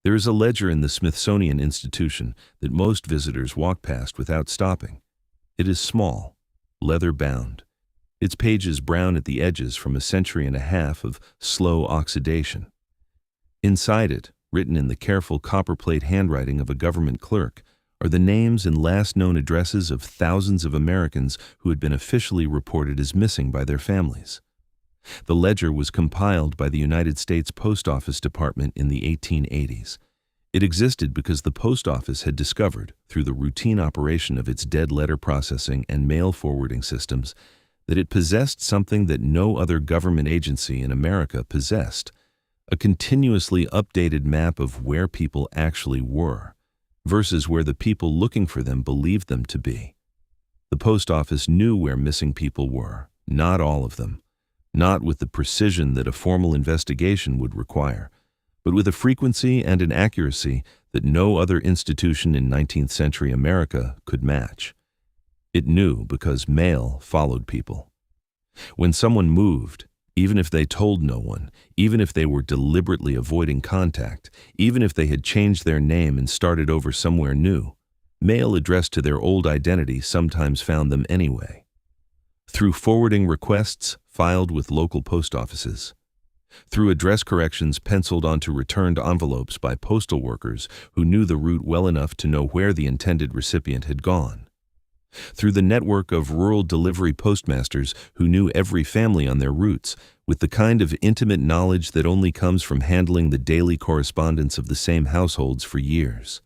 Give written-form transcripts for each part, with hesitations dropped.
There is a ledger in the Smithsonian Institution that most visitors walk past without stopping. It is small, leather-bound. Its pages brown at the edges from a century and a half of slow oxidation. Inside it, written in the careful copperplate handwriting of a government clerk, are the names and last known addresses of thousands of Americans who had been officially reported as missing by their families. The ledger was compiled by the United States Post Office Department in the 1880s. It existed because the post office had discovered, through the routine operation of its dead letter processing and mail forwarding systems, that it possessed something that no other government agency in America possessed: a continuously updated map of where people actually were, versus where the people looking for them believed them to be. The post office knew where missing people were, not all of them, not with the precision that a formal investigation would require, but with a frequency and an accuracy that no other institution in 19th century America could match. It knew because mail followed people. When someone moved, even if they told no one, even if they were deliberately avoiding contact, even if they had changed their name and started over somewhere new, mail addressed to their old identity sometimes found them anyway. Through forwarding requests filed with local post offices, through address corrections penciled onto returned envelopes by postal workers who knew the route well enough to know where the intended recipient had gone, through the network of rural delivery postmasters who knew every family on their routes with the kind of intimate knowledge that only comes from handling the daily correspondence of the same households for years.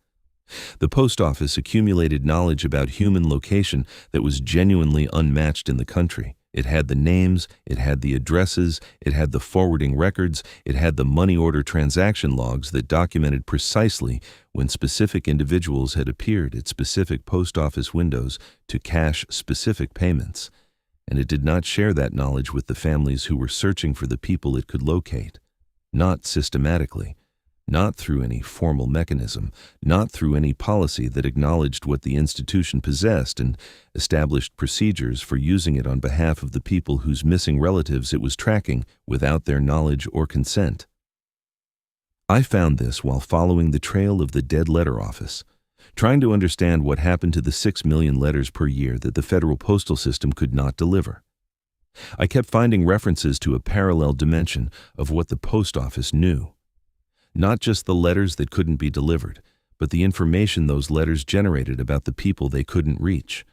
The post office accumulated knowledge about human location that was genuinely unmatched in the country. It had the names, it had the addresses, it had the forwarding records, it had the money order transaction logs that documented precisely when specific individuals had appeared at specific post office windows to cash specific payments. And it did not share that knowledge with the families who were searching for the people it could locate. Not systematically. Not through any formal mechanism, not through any policy that acknowledged what the institution possessed and established procedures for using it on behalf of the people whose missing relatives it was tracking without their knowledge or consent. I found this while following the trail of the dead letter office, trying to understand what happened to the 6 million letters per year that the federal postal system could not deliver. I kept finding references to a parallel dimension of what the post office knew. Not just the letters that couldn't be delivered, but the information those letters generated about the people they couldn't reach.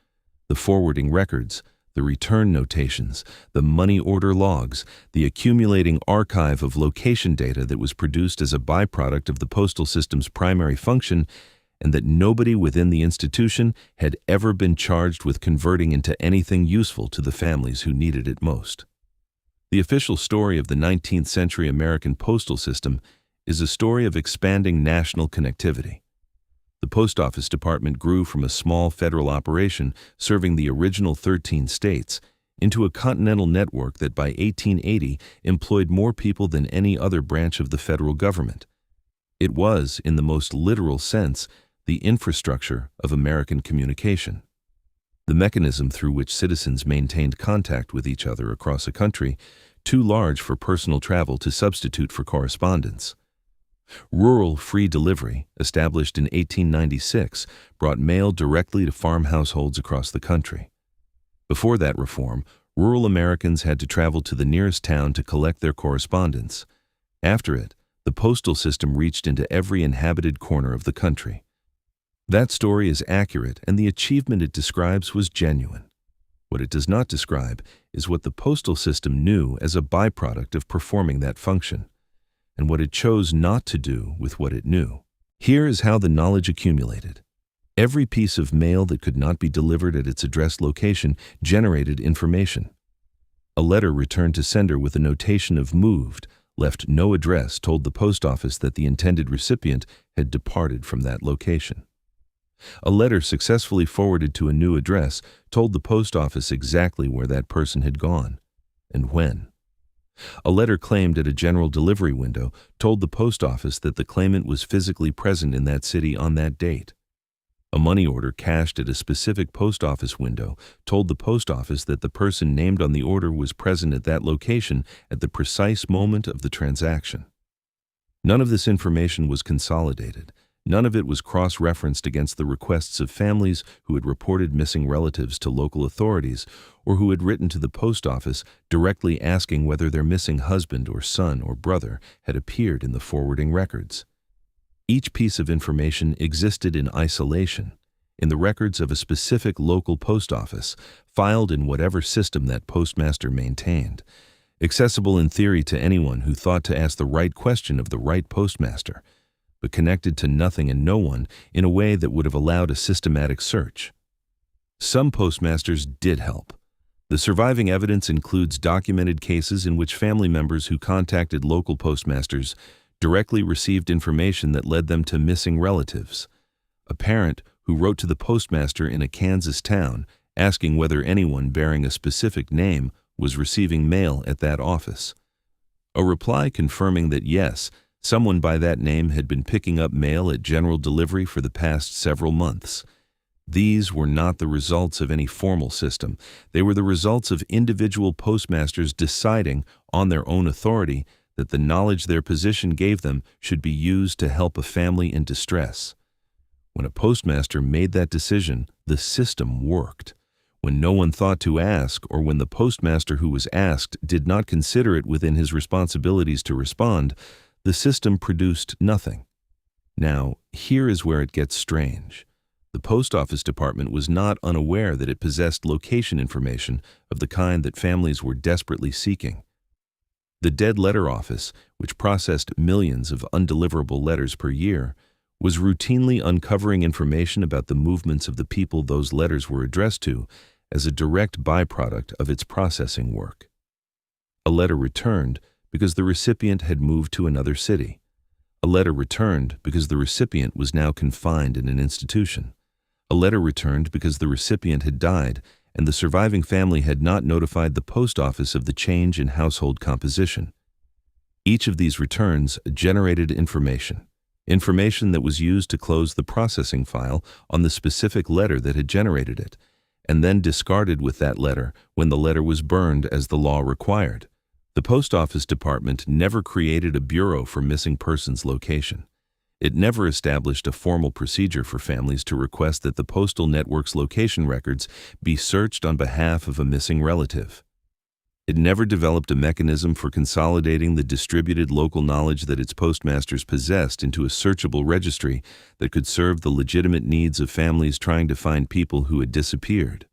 The forwarding records, the return notations, the money order logs, the accumulating archive of location data that was produced as a byproduct of the postal system's primary function, and that nobody within the institution had ever been charged with converting into anything useful to the families who needed it most. The official story of the 19th century American postal system is a story of expanding national connectivity. The Post Office Department grew from a small federal operation serving the original 13 states into a continental network that by 1880 employed more people than any other branch of the federal government. It was, in the most literal sense, the infrastructure of American communication. The mechanism through which citizens maintained contact with each other across a country too large for personal travel to substitute for correspondence. Rural free delivery, established in 1896, brought mail directly to farm households across the country. Before that reform, rural Americans had to travel to the nearest town to collect their correspondence. After it, the postal system reached into every inhabited corner of the country. That story is accurate, and the achievement it describes was genuine. What it does not describe is what the postal system knew as a byproduct of performing that function, and what it chose not to do with what it knew. Here is how the knowledge accumulated. Every piece of mail that could not be delivered at its addressed location generated information. A letter returned to sender with a notation of moved, left no address, told the post office that the intended recipient had departed from that location. A letter successfully forwarded to a new address told the post office exactly where that person had gone and when. A letter claimed at a general delivery window told the post office that the claimant was physically present in that city on that date. A money order cashed at a specific post office window told the post office that the person named on the order was present at that location at the precise moment of the transaction. None of this information was consolidated. None of it was cross-referenced against the requests of families who had reported missing relatives to local authorities or who had written to the post office directly asking whether their missing husband or son or brother had appeared in the forwarding records. Each piece of information existed in isolation, in the records of a specific local post office, filed in whatever system that postmaster maintained, accessible in theory to anyone who thought to ask the right question of the right postmaster, but connected to nothing and no one in a way that would have allowed a systematic search. Some postmasters did help. The surviving evidence includes documented cases in which family members who contacted local postmasters directly received information that led them to missing relatives. A parent who wrote to the postmaster in a Kansas town asking whether anyone bearing a specific name was receiving mail at that office. A reply confirming that yes, someone by that name had been picking up mail at general delivery for the past several months. These were not the results of any formal system. They were the results of individual postmasters deciding, on their own authority, that the knowledge their position gave them should be used to help a family in distress. When a postmaster made that decision, the system worked. When no one thought to ask, or when the postmaster who was asked did not consider it within his responsibilities to respond, the system produced nothing. Now, here is where it gets strange. The Post Office Department was not unaware that it possessed location information of the kind that families were desperately seeking. The Dead Letter Office, which processed millions of undeliverable letters per year, was routinely uncovering information about the movements of the people those letters were addressed to as a direct byproduct of its processing work. A letter returned because the recipient had moved to another city. A letter returned because the recipient was now confined in an institution. A letter returned because the recipient had died and the surviving family had not notified the post office of the change in household composition. Each of these returns generated information that was used to close the processing file on the specific letter that had generated it, and then discarded with that letter when the letter was burned as the law required. The Post Office Department never created a bureau for missing persons location. It never established a formal procedure for families to request that the postal network's location records be searched on behalf of a missing relative. It never developed a mechanism for consolidating the distributed local knowledge that its postmasters possessed into a searchable registry that could serve the legitimate needs of families trying to find people who had disappeared.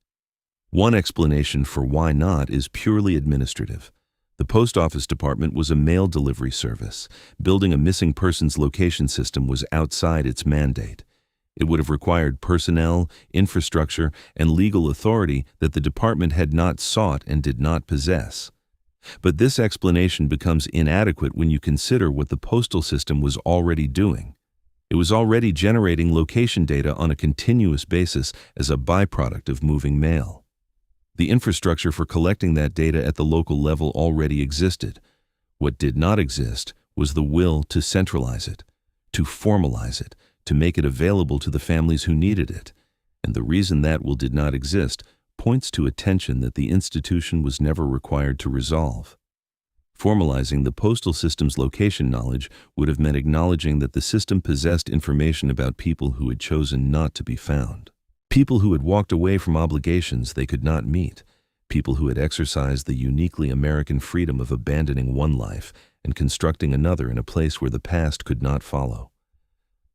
One explanation for why not is purely administrative. The Post Office Department was a mail delivery service. Building a missing persons location system was outside its mandate. It would have required personnel, infrastructure, and legal authority that the department had not sought and did not possess. But this explanation becomes inadequate when you consider what the postal system was already doing. It was already generating location data on a continuous basis as a byproduct of moving mail. The infrastructure for collecting that data at the local level already existed. What did not exist was the will to centralize it, to formalize it, to make it available to the families who needed it. And the reason that will did not exist points to a tension that the institution was never required to resolve. Formalizing the postal system's location knowledge would have meant acknowledging that the system possessed information about people who had chosen not to be found. People who had walked away from obligations they could not meet. People who had exercised the uniquely American freedom of abandoning one life and constructing another in a place where the past could not follow.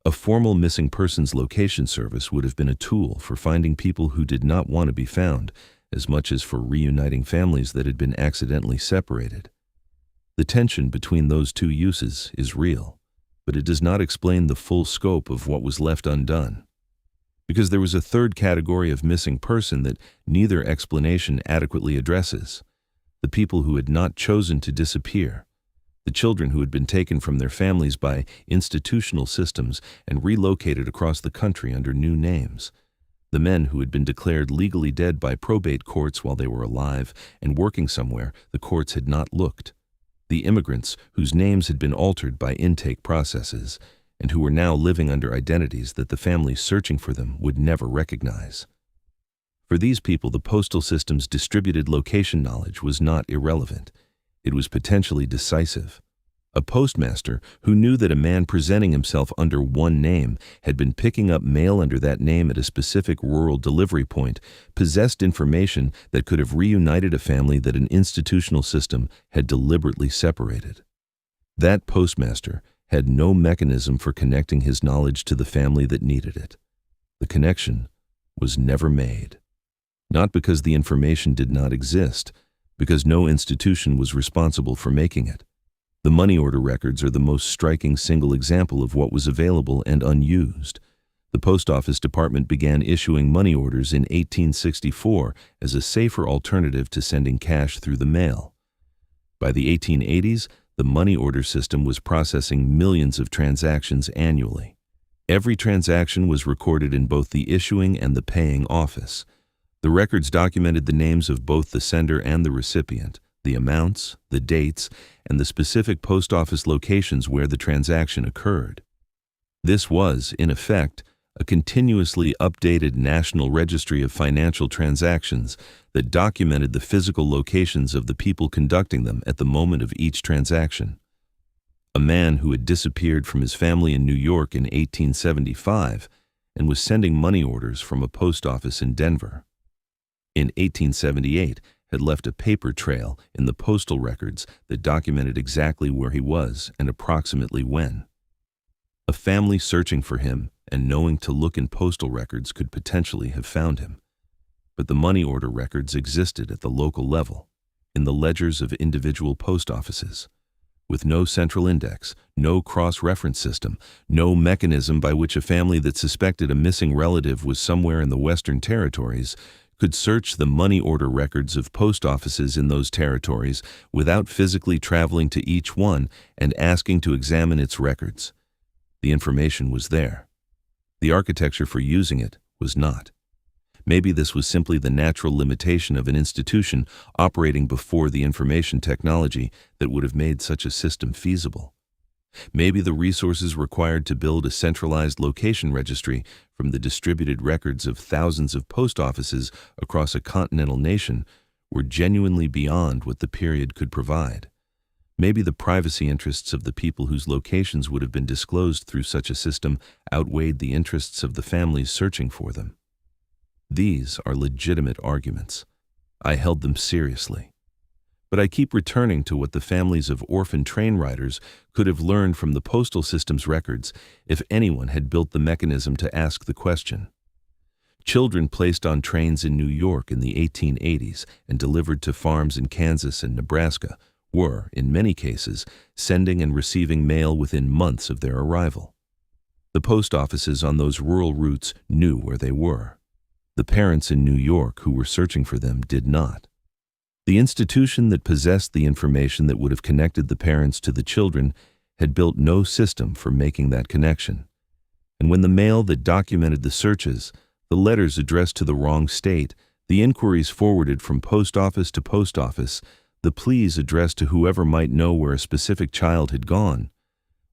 A formal missing persons location service would have been a tool for finding people who did not want to be found, as much as for reuniting families that had been accidentally separated. The tension between those two uses is real, but it does not explain the full scope of what was left undone. Because there was a third category of missing person that neither explanation adequately addresses: the people who had not chosen to disappear, the children who had been taken from their families by institutional systems and relocated across the country under new names, the men who had been declared legally dead by probate courts while they were alive and working somewhere the courts had not looked, the immigrants whose names had been altered by intake processes, and who were now living under identities that the families searching for them would never recognize. For these people, the postal system's distributed location knowledge was not irrelevant. It was potentially decisive. A postmaster who knew that a man presenting himself under one name had been picking up mail under that name at a specific rural delivery point possessed information that could have reunited a family that an institutional system had deliberately separated. That postmaster had no mechanism for connecting his knowledge to the family that needed it. The connection was never made. Not because the information did not exist, because no institution was responsible for making it. The money order records are the most striking single example of what was available and unused. The Post Office Department began issuing money orders in 1864 as a safer alternative to sending cash through the mail. By the 1880s, the money order system was processing millions of transactions annually. Every transaction was recorded in both the issuing and the paying office. The records documented the names of both the sender and the recipient, the amounts, the dates, and the specific post office locations where the transaction occurred. This was, in effect, a continuously updated national registry of financial transactions that documented the physical locations of the people conducting them at the moment of each transaction. A man who had disappeared from his family in New York in 1875 and was sending money orders from a post office in Denver. In 1878, had left a paper trail in the postal records that documented exactly where he was and approximately when. A family searching for him and knowing to look in postal records could potentially have found him. But the money order records existed at the local level, in the ledgers of individual post offices. With no central index, no cross-reference system, no mechanism by which a family that suspected a missing relative was somewhere in the Western Territories could search the money order records of post offices in those territories without physically traveling to each one and asking to examine its records. The information was there. The architecture for using it was not. Maybe this was simply the natural limitation of an institution operating before the information technology that would have made such a system feasible. Maybe the resources required to build a centralized location registry from the distributed records of thousands of post offices across a continental nation were genuinely beyond what the period could provide. Maybe the privacy interests of the people whose locations would have been disclosed through such a system outweighed the interests of the families searching for them. These are legitimate arguments. I held them seriously. But I keep returning to what the families of orphan train riders could have learned from the postal system's records if anyone had built the mechanism to ask the question. Children placed on trains in New York in the 1880s and delivered to farms in Kansas and Nebraska were, in many cases, sending and receiving mail within months of their arrival. The post offices on those rural routes knew where they were. The parents in New York who were searching for them did not. The institution that possessed the information that would have connected the parents to the children had built no system for making that connection. And when the mail that documented the searches, the letters addressed to the wrong state, the inquiries forwarded from post office to post office, the pleas addressed to whoever might know where a specific child had gone,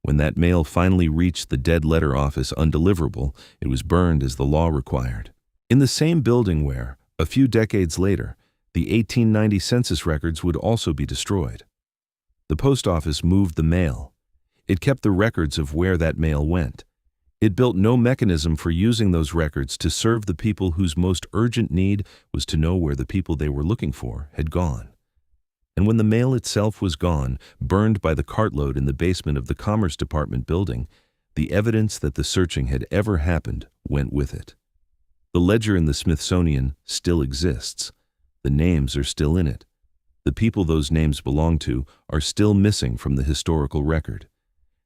when that mail finally reached the dead letter office undeliverable, it was burned as the law required. In the same building where, a few decades later, the 1890 census records would also be destroyed. The post office moved the mail. It kept the records of where that mail went. It built no mechanism for using those records to serve the people whose most urgent need was to know where the people they were looking for had gone. And when the mail itself was gone, burned by the cartload in the basement of the Commerce Department building, the evidence that the searching had ever happened went with it. The ledger in the Smithsonian still exists. The names are still in it. The people those names belong to are still missing from the historical record.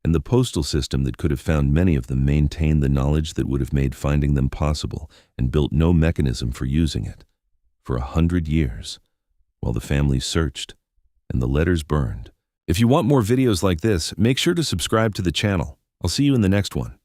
And the postal system that could have found many of them maintained the knowledge that would have made finding them possible and built no mechanism for using it. For 100 years, while the families searched and the letters burned. If you want more videos like this, make sure to subscribe to the channel. I'll see you in the next one.